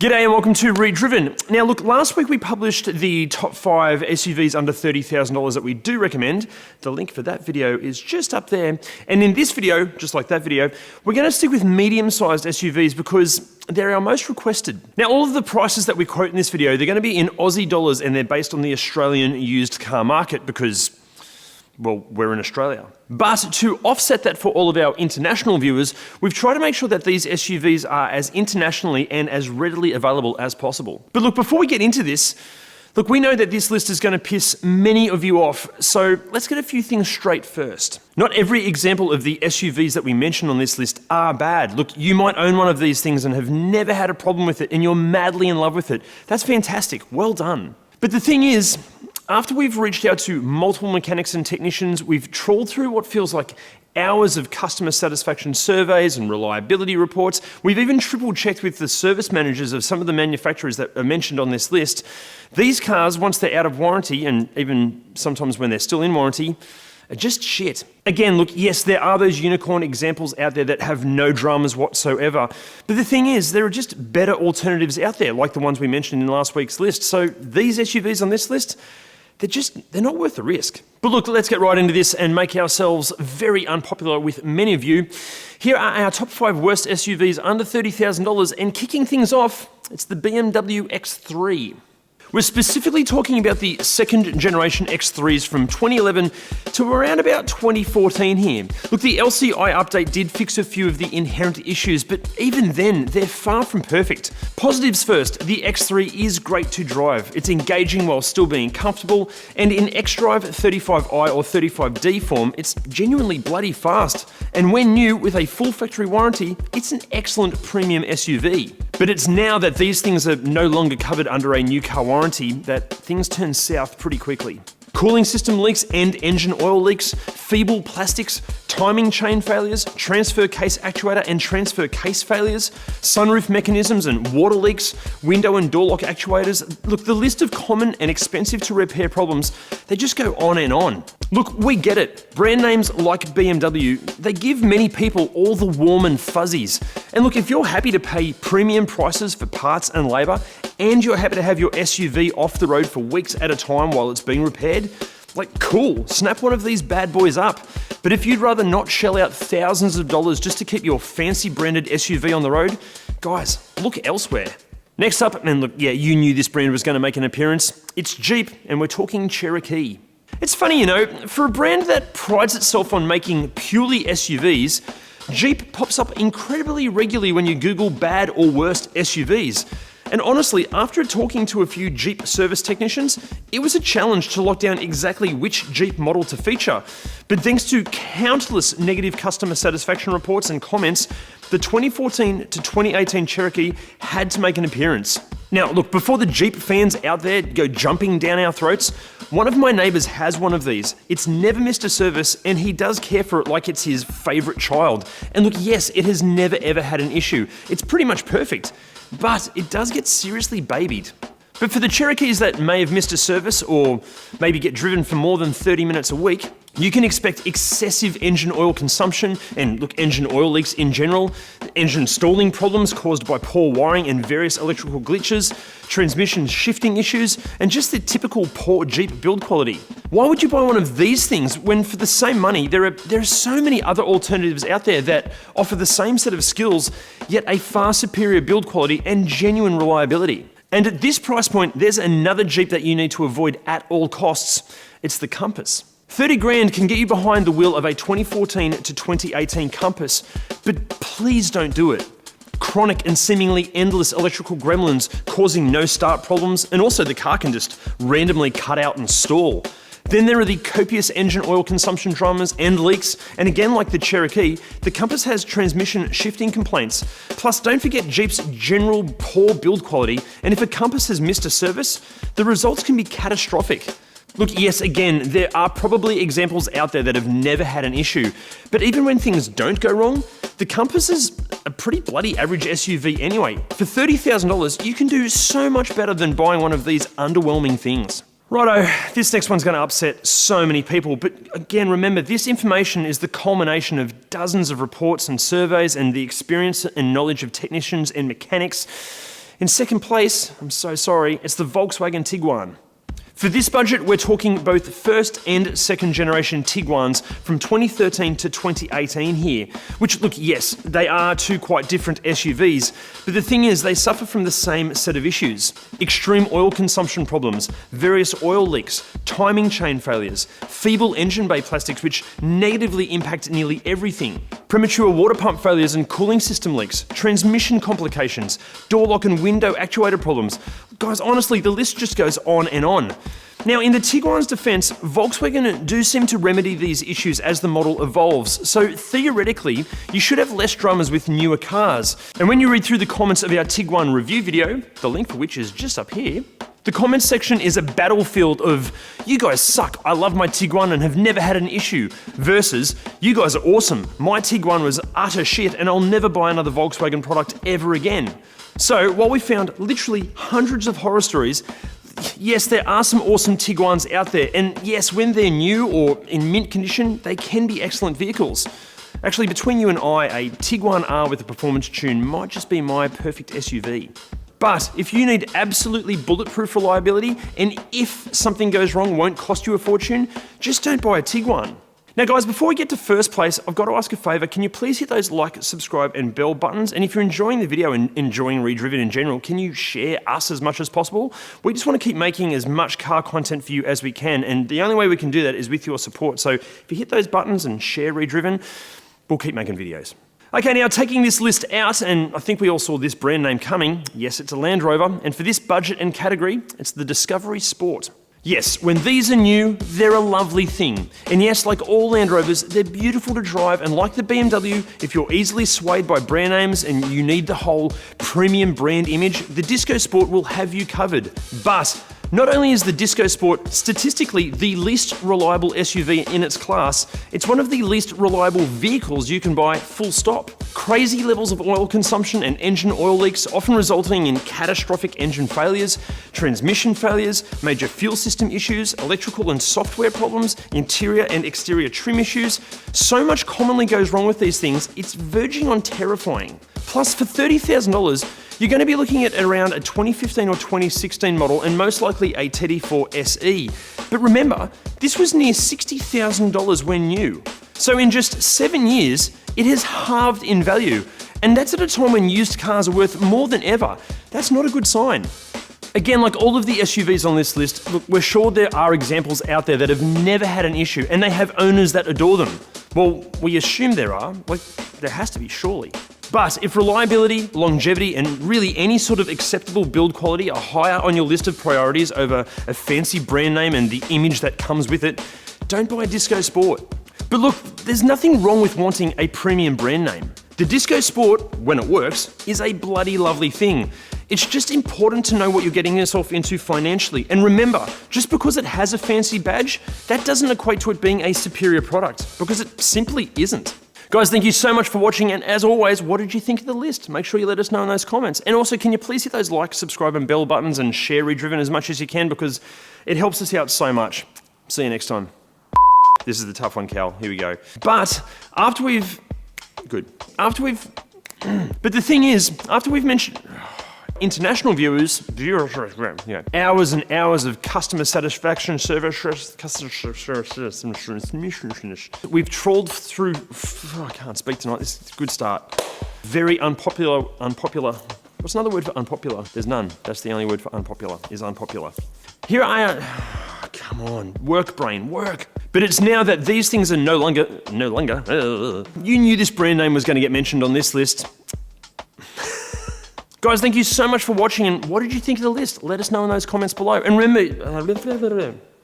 G'day and welcome to ReDriven. Now look, last week we published the top 5 SUVs under $30,000 that we do recommend. The link for that video is just up there. And in this video, just like that video, we're going to stick with medium-sized SUVs because they're our most requested. Now all of the prices that we quote in this video, they're going to be in Aussie dollars and they're based on the Australian used car market because, well, we're in Australia. But to offset that for all of our international viewers, we've tried to make sure that these SUVs are as internationally and as readily available as possible. But look, before we get into this, look, we know that this list is going to piss many of you off, so let's get a few things straight first. Not every example of the SUVs that we mention on this list are bad. Look, you might own one of these things and have never had a problem with it and you're madly in love with it. That's fantastic, well done. But the thing is, after we've reached out to multiple mechanics and technicians, we've trawled through what feels like hours of customer satisfaction surveys and reliability reports. We've even triple checked with the service managers of some of the manufacturers that are mentioned on this list. These cars, once they're out of warranty, and even sometimes when they're still in warranty, are just shit. Again, look, yes, there are those unicorn examples out there that have no dramas whatsoever. But the thing is, there are just better alternatives out there, like the ones we mentioned in last week's list. So these SUVs on this list, they're not worth the risk. But look, let's get right into this and make ourselves very unpopular with many of you. Here are our top 5 worst SUVs under $30,000, and kicking things off, it's the BMW X3. We're specifically talking about the second generation X3s from 2011 to around about 2014 here. Look, the LCI update did fix a few of the inherent issues, but even then, they're far from perfect. Positives first, the X3 is great to drive. It's engaging while still being comfortable, and in xDrive 35i or 35D form, it's genuinely bloody fast. And when new with a full factory warranty, it's an excellent premium SUV. But it's now that these things are no longer covered under a new car warranty that things turn south pretty quickly. Cooling system leaks and engine oil leaks, feeble plastics, timing chain failures, transfer case actuator and transfer case failures, sunroof mechanisms and water leaks, window and door lock actuators. Look, the list of common and expensive to repair problems, they just go on and on. Look, we get it. Brand names like BMW, they give many people all the warm and fuzzies. And look, if you're happy to pay premium prices for parts and labour, and you're happy to have your SUV off the road for weeks at a time while it's being repaired, like cool, snap one of these bad boys up. But if you'd rather not shell out thousands of dollars just to keep your fancy branded SUV on the road, guys, look elsewhere. Next up, and look, yeah, you knew this brand was going to make an appearance, it's Jeep, and we're talking Cherokee. It's funny, you know, for a brand that prides itself on making purely SUVs, Jeep pops up incredibly regularly when you Google bad or worst SUVs. And honestly, after talking to a few Jeep service technicians, it was a challenge to lock down exactly which Jeep model to feature. But thanks to countless negative customer satisfaction reports and comments, the 2014 to 2018 Cherokee had to make an appearance. Now, look, before the Jeep fans out there go jumping down our throats, one of my neighbours has one of these. It's never missed a service, and he does care for it like it's his favourite child. And look, yes, it has never ever had an issue. It's pretty much perfect. But it does get seriously babied. But for the Cherokees that may have missed a service or maybe get driven for more than 30 minutes a week, you can expect excessive engine oil consumption and look, engine oil leaks in general, engine stalling problems caused by poor wiring and various electrical glitches, transmission shifting issues, and just the typical poor Jeep build quality. Why would you buy one of these things when for the same money there are so many other alternatives out there that offer the same set of skills, yet a far superior build quality and genuine reliability? And at this price point, there's another Jeep that you need to avoid at all costs. It's the Compass. 30 grand can get you behind the wheel of a 2014 to 2018 Compass, but please don't do it. Chronic and seemingly endless electrical gremlins causing no start problems, and also the car can just randomly cut out and stall. Then there are the copious engine oil consumption dramas and leaks, and again like the Cherokee, the Compass has transmission shifting complaints. Plus, don't forget Jeep's general poor build quality, and if a Compass has missed a service, the results can be catastrophic. Look, yes, again, there are probably examples out there that have never had an issue, but even when things don't go wrong, the Compass is a pretty bloody average SUV anyway. For $30,000, you can do so much better than buying one of these underwhelming things. Righto, this next one's going to upset so many people, but again, remember, this information is the culmination of dozens of reports and surveys and the experience and knowledge of technicians and mechanics. In second place, I'm so sorry, it's the Volkswagen Tiguan. For this budget, we're talking both first and second generation Tiguans from 2013 to 2018 here, which look, yes, they are two quite different SUVs, but the thing is they suffer from the same set of issues. Extreme oil consumption problems, various oil leaks, timing chain failures, feeble engine bay plastics which negatively impact nearly everything, premature water pump failures and cooling system leaks, transmission complications, door lock and window actuator problems. Guys, honestly, the list just goes on and on. Now, in the Tiguan's defense, Volkswagen do seem to remedy these issues as the model evolves, so theoretically, you should have less dramas with newer cars. And when you read through the comments of our Tiguan review video, the link for which is just up here, the comments section is a battlefield of, you guys suck, I love my Tiguan and have never had an issue, versus, you guys are awesome, my Tiguan was utter shit and I'll never buy another Volkswagen product ever again. So, while we found literally hundreds of horror stories, yes, there are some awesome Tiguans out there, and yes, when they're new or in mint condition, they can be excellent vehicles. Actually, between you and I, a Tiguan R with a performance tune might just be my perfect SUV. But if you need absolutely bulletproof reliability, and if something goes wrong won't cost you a fortune, just don't buy a Tiguan. Now guys, before we get to first place, I've got to ask a favour. Can you please hit those like, subscribe and bell buttons? And if you're enjoying the video and enjoying ReDriven in general, can you share us as much as possible? We just want to keep making as much car content for you as we can, and the only way we can do that is with your support. So if you hit those buttons and share ReDriven, we'll keep making videos. Okay, now taking this list out, and I think we all saw this brand name coming. Yes, it's a Land Rover, and for this budget and category, it's the Discovery Sport. Yes, when these are new, they're a lovely thing. And yes, like all Land Rovers, they're beautiful to drive, and like the BMW, if you're easily swayed by brand names and you need the whole premium brand image, the Disco Sport will have you covered. But not only is the Disco Sport statistically the least reliable SUV in its class, it's one of the least reliable vehicles you can buy, full stop. Crazy levels of oil consumption and engine oil leaks, often resulting in catastrophic engine failures, transmission failures, major fuel system issues, electrical and software problems, interior and exterior trim issues. So much commonly goes wrong with these things, it's verging on terrifying. Plus, for $30,000, you're going to be looking at around a 2015 or 2016 model and most likely a TD4 SE. But remember, this was near $60,000 when new. So in just 7 years, it has halved in value. And that's at a time when used cars are worth more than ever. That's not a good sign. Again, like all of the SUVs on this list, look, we're sure there are examples out there that have never had an issue and they have owners that adore them. Well, we assume there are. Like, there has to be, surely. But if reliability, longevity, and really any sort of acceptable build quality are higher on your list of priorities over a fancy brand name and the image that comes with it, don't buy a Disco Sport. But look, there's nothing wrong with wanting a premium brand name. The Disco Sport, when it works, is a bloody lovely thing. It's just important to know what you're getting yourself into financially. And remember, just because it has a fancy badge, that doesn't equate to it being a superior product, because it simply isn't. Guys, thank you so much for watching, and as always, what did you think of the list? Make sure you let us know in those comments. And also, can you please hit those like, subscribe, and bell buttons and share ReDriven as much as you can, because it helps us out so much. See you next time. This is the tough one, Cal. Here we go. But after we've... Good. But the thing is, after we've mentioned... International viewers, hours and hours of customer satisfaction service, we've trawled through, I can't speak tonight, this is a good start. Very unpopular, what's another word for unpopular? There's none, that's the only word for unpopular, is unpopular. Here I am, come on, work brain, work. But it's now that these things are no longer, you knew this brand name was going to get mentioned on this list. Guys, thank you so much for watching, and what did you think of the list? Let us know in those comments below. And remember,